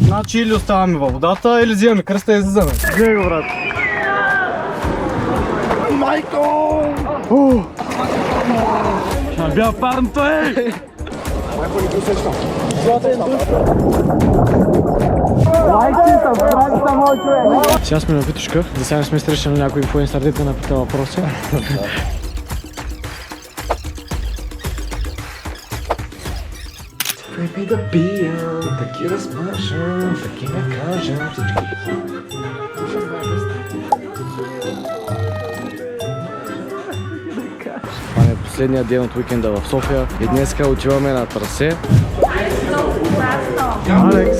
Значи или оставаме във водата, или взимаме кръста и излизаме. Гледай го, брат. Майко! Бял парното е! Майко, не го сещам. Сега сме на Витушка, за сега не сме срещали някой инфлуенсър, на пита въпроси. Припи да пия, таки размажа, таки ме кажа всички. Това е последния ден от уикенда в София и днеска отиваме на трасе. Алекс,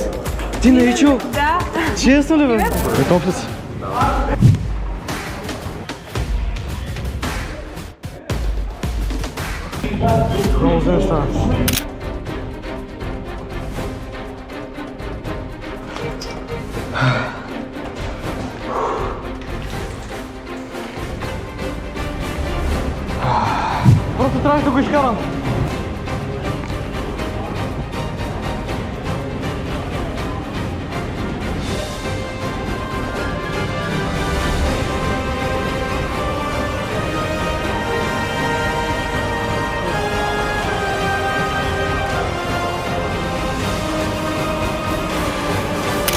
ти не чул? Да. Честно ли бе? Готов ли си? Много за неща. Просто трябваше да го изкарам.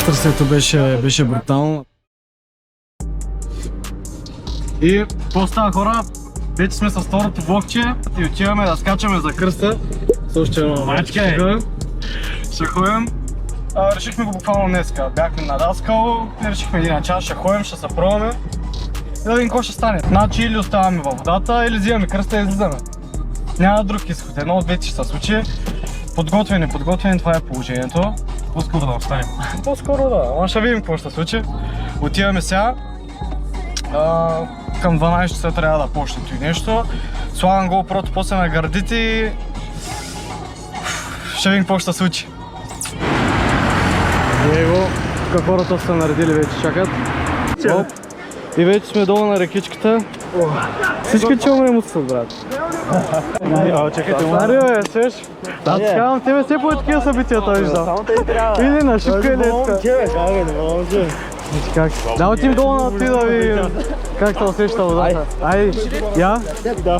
Трасето беше брутално. И какво става, хора? Вече сме с второто влогче и отиваме да скачаме за кръста. Също едно мачка ще ходим. Решихме го буквално днеска. Бяхме на Даскал и решихме един час, ще ходим, ще се пробваме. И да видим какво ще стане. Значи или оставаме във водата, или взимаме кръста и излизаме. Няма друг изход. Едно от двете ще се случи. Подготвени, това е положението. По-скоро да останем. По-скоро да, ама ще видим какво ще се случи. Отиваме сега. Към 12 часа трябва да почне и нещо. Слагам GoPro-то после на гърдите и ще видим какво ще се случи. Его, тук хората са наредили, вече чакат. Оп. И вече сме долу на рекичката. Всички чуваме емоцията, брат. Чакайте, Стари бе, свеж. Аз казвам тебе все по такива събитията виждам. Или на шипка или така. Да отим долу на ти да ви как се усеща водата. Айде, я? Да.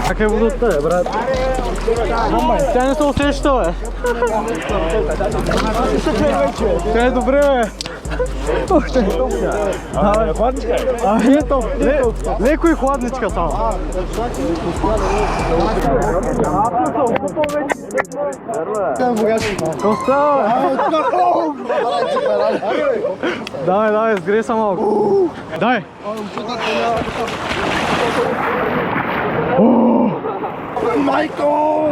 Как е водата, брат? Тя не се усеща, бе. Тя е добре, бе. Ето, леко и хладничка само. Коста, бе! Давай, сгрей са малко. Дай! Майко!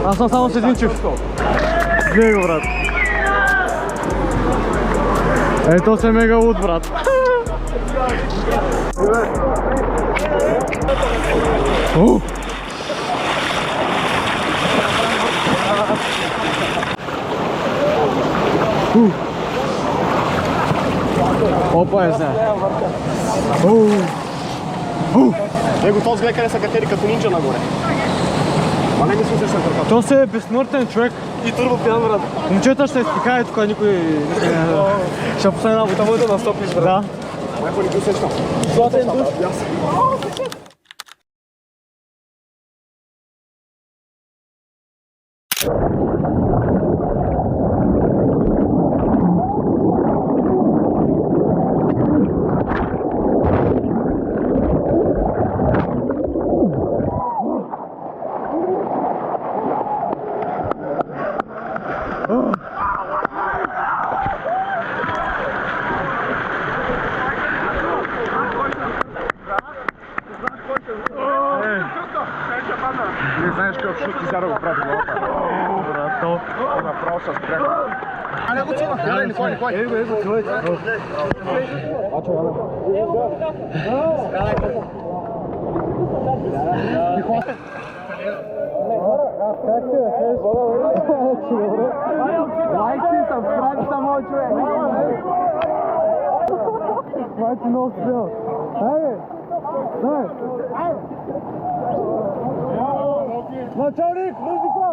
Аз съм само с един чув. Гледай го, брат. Ето се мега луд, брат. Опа е сега. Него този гледа къде са катери като нинджа нагоре. Ма не мисля, че съм къркат. То се е безсмъртен човек. И турбо пиян, брат. Момчета ще изпикае тук, никой не ще последна работа. Там да настъпиш, брат. Да. Майко не го сещам. Златен душ. Не знаеш какъв шут изяда го прави главата. Брато. Направо с пряко. Никой. Его, човек. Начальник, музика!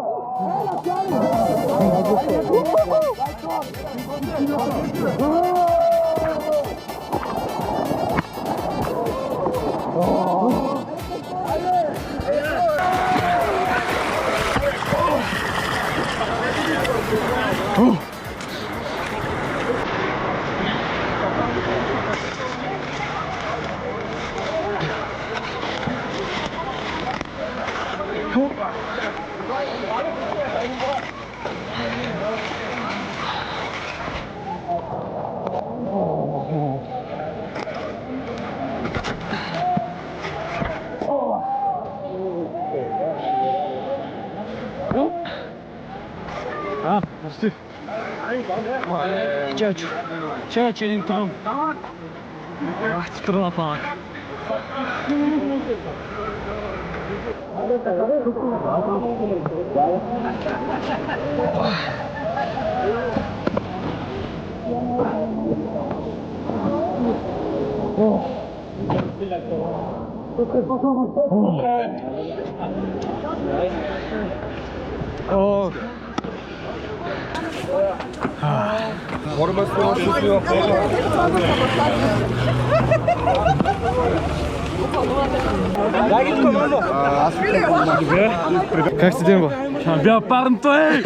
Merci. Ciao, c'è dentro. Ti trovo la paga. Oh. Как сте, Димба? Бял парното е!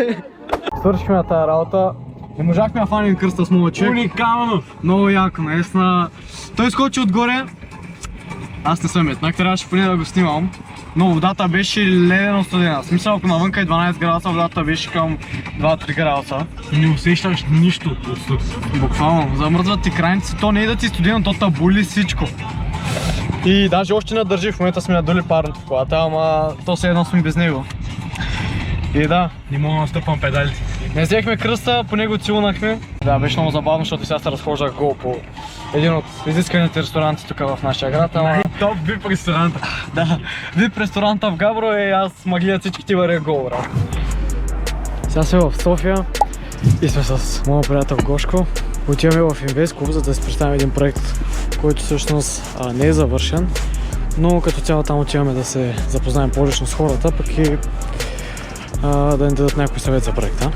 Свършихме на тази работа. Не можахме да фанем кръста с моят човек. Уникално! Много яко, наистина. Той скочи отгоре. Аз не съм знак, трябваше поне да го снимам. Но водата беше ледено студена. В смисъл, ако навънка е 12 градуса, водата беше към 2-3 градуса. Не усещаш нищо. Буквално, замръзват ти крайници, то не е да ти студено, то табули всичко. И даже още надържи, в момента сме надули парното в колата, ама то все едно сме без него. И да. Не мога да настъпвам педалите. Не взехме кръста, по него целунахме. Да, беше много забавно, защото сега се разхождах гол по един от изисканите ресторанти тук в нашия град, ама... Топ VIP ресторанта. Да, VIP ресторанта в Габро и аз маглия всички варя гол, брат. Сега сме в София и сме с моят приятел Гошко. Отиваме в Инвестклуб, за да си представим един проект, който всъщност не е завършен, но като цяло там отиваме да се запознаем по-лично с хората, пък и да ни дадат някой съвет за проекта.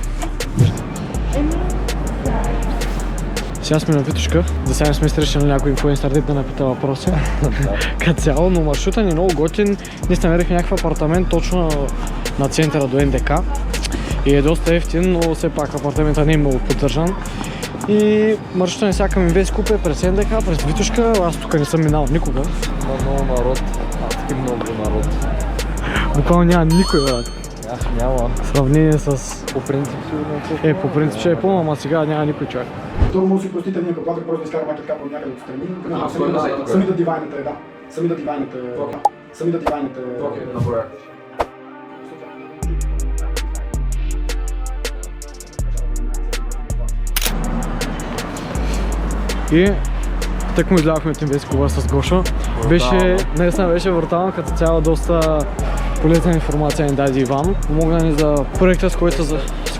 Сега сме на Витушка, за сега сме срещали някой инфлуенсър да напита въпроси. Като цяло, но маршрута ни е много готин. Ние сме намерихме някакъв апартамент точно на центъра до НДК. И е доста ефтин, но все пак апартаментът не е много поддържан. И маршрута ни сега към Инвестклуб е през НДК, през Витушка. Аз тук не съм минал никога. Много народ, адски много народ. Буквално няма никой, брат. Няма. В сравнение с... По принцип сигурно. По принцип ще е пълно, ама сега няма никой човек. Второ, може да си простите ние като блогър, просто да изкарам майката капа от някъде отстрани. Сами да дивайнете, да. Сами да дивайнете. Сами да дивайнете. Окей, направя. И так му излязохме от Инвестклуба с Гошо. Беше, наистина беше брутално, като цяло доста полезна информация ни даде Иван. Помогна ни за проекта, с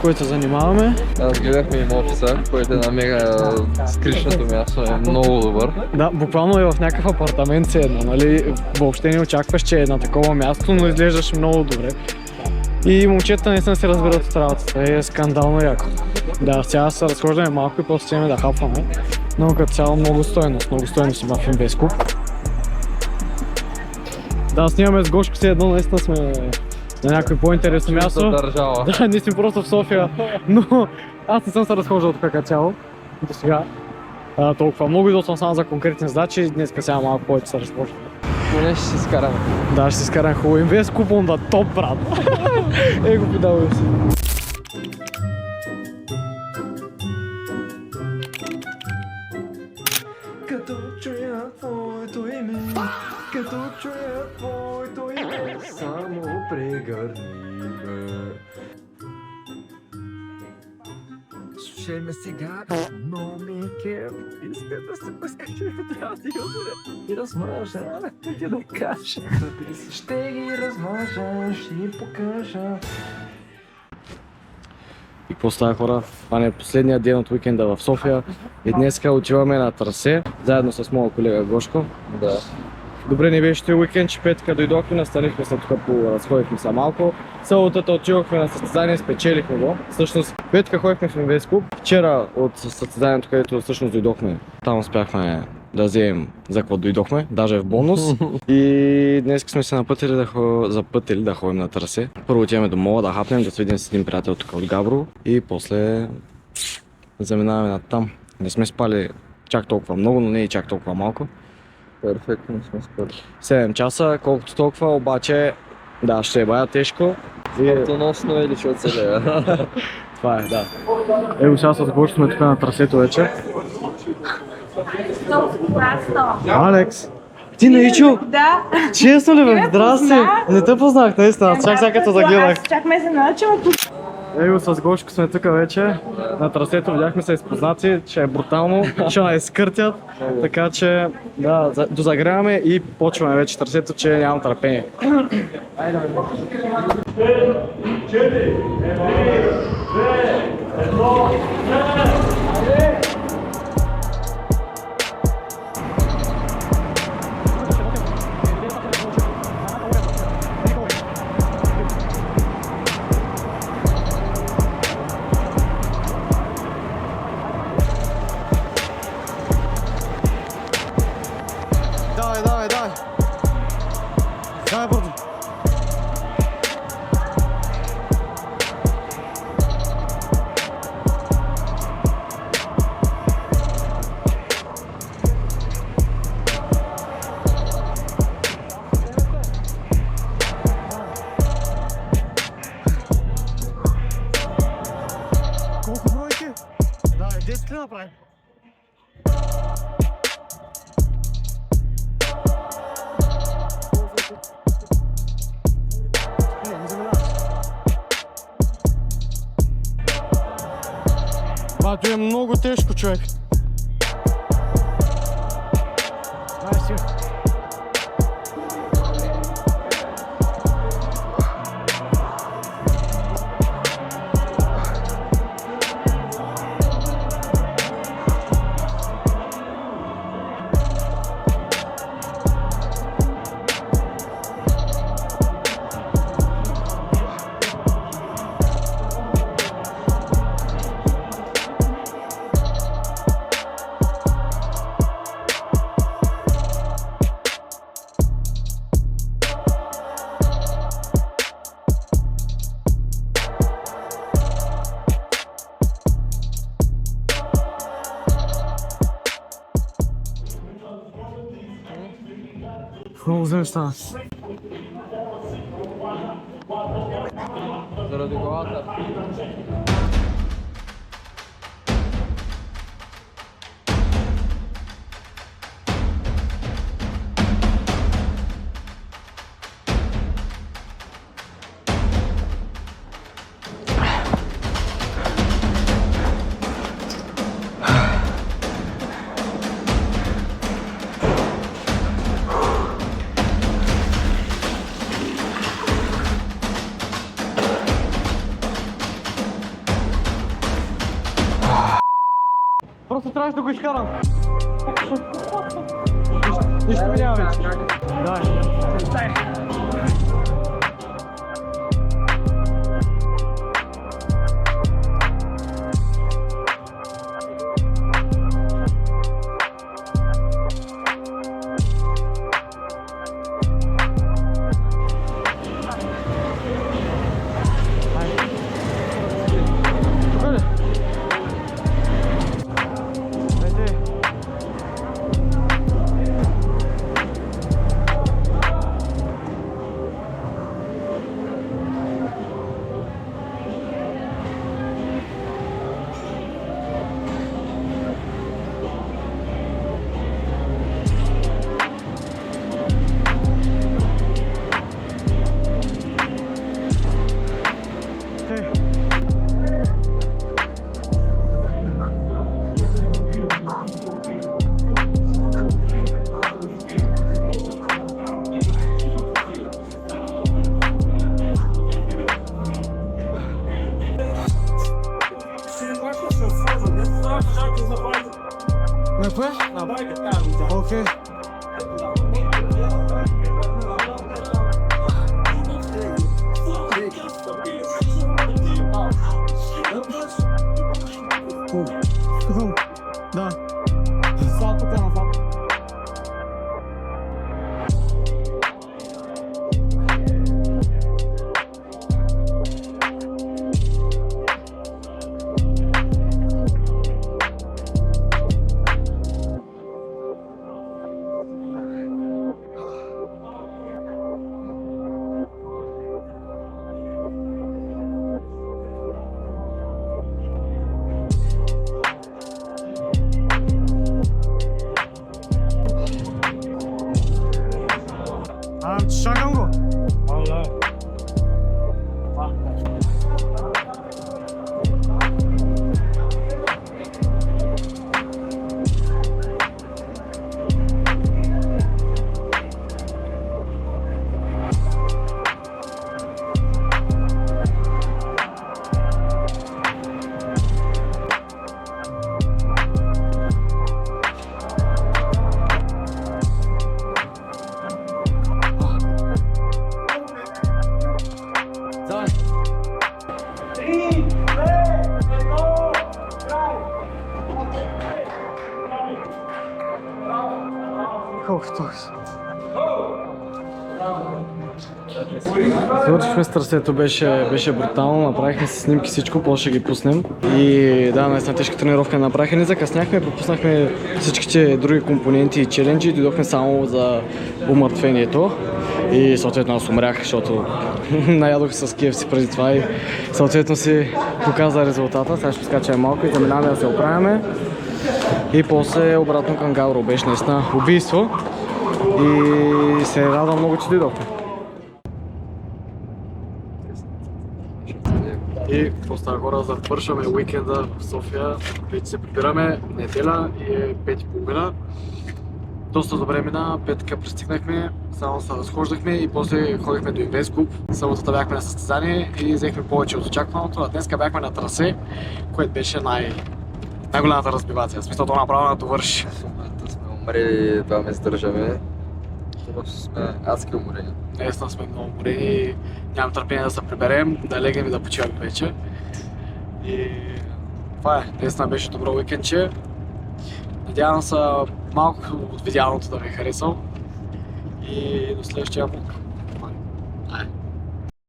който се занимаваме. Аз гледахме им офиса, който е на мега скришното място, е много добър. Да, буквално е в някакъв апартамент си едно, нали? Въобще не очакваш, че е на такова място, но изглеждаш много добре. И момчета наистина се разбират от работата, е скандално яко. Да, сега се разхождаме малко и после имаме да хапваме. Но като цяло много стойност има в Инвестклуб. Да, снимаме с Гошко си едно, наистина сме на някой по-интересно място. Държава. Да, ние сме просто в София, но аз не съм се разхождал тук като цяло до сега. Толкова много идвал съм само за конкретни задачи, днес сега малко повече се разхождам. Поне ще си скараме. Да, ще си скарам хубаво. Инвестклуб он да топ, брат. Го подавай си. Като чуя твоето име, като чуя твоето име, само прегърни ме. Ще ме сега, но ми е кем. Иска да се възкачи в радио и размажа, ти да кажа. Ще ги размажа, ще ги покажа. И какво става, хора? Това е последният ден от уикенда в София и днеска отиваме на трасе, заедно с моя колега Гошко. Да. Добре ни беше този уикенд, че петъка дойдохме, настанихме се тук, разходихме се малко. Съботата отивахме на състезание, спечелихме го. Всъщност петъка ходихме в Инвестклуб. Вчера от състезанието, където всъщност дойдохме, там успяхме да вземем за какво дойдохме, даже в бонус. И днес сме се запътили да ходим на трасе. Първо отиваме до мола да хапнем, да се видим с един приятел тук от Габрово и после заминаваме над там. Не сме спали чак толкова много, но не и чак толкова малко. Перфектно сме спали. 7 часа, колкото толкова, обаче да, ще е бая тежко. Смъртоносно или ще оцелея. Това е, да. Его сега с Гошко сме тук на трасето вече. Алекс! Ти не Ичо? Да. Честно ли бе? Здрасти! Не те познах, наистина, чак сега като загледах. Чак ме се научила тук. Его с Гошко сме тук вече. На трасето видяхме се изпознати, че е брутално, ще не изкъртят. Така че, да, дозагряваме и почваме вече трасето, че нямам търпение. Давай, давай, давай! Давай, бързо! Колко бройки? Давай, 10 ли направим? Това е много тежко, човек. Дай си. Много зле стана. Заради главата. Просто трябваше да го изкарам. Нищо ми няма вече. Дай. Чакам го. Свършихме с трасето, беше брутално, направихме си снимки, всичко, после ще ги пуснем. И да, наистина тежка тренировка направихме, не закъсняхме, пропуснахме всичките други компоненти и челенджи и дойдохме само за умъртвението. И съответно аз умрях, защото наядох с KFC преди това и съответно си показа резултата. Сега ще скачаме малко и заминаваме да се оправяме. И после обратно към Гавро, беше наистина убийство. И се радвам много, че дойдохме. И по Стара Гора завършваме уикенда в София. Вече се прибираме, неделя и е 5:30. Доста добре мина, петъка пристигнахме, само се разхождахме и после ходихме до Инвестклуб. Съботата бяхме на състезание и взехме повече от очакваното, а днеска бяхме на трасе, което беше най-голямата разбивация. В смисъл, това направо да довърши. В момента сме умрели, това ме сдържаме. Просто сме адски уморени. Наистина сме много уморени и нямам търпение да се приберем, да легнем и да почиваме вече. И това е, наистина беше добро уикендче. Надявам се малко от видеалното да ви е харесал и до следващия влог.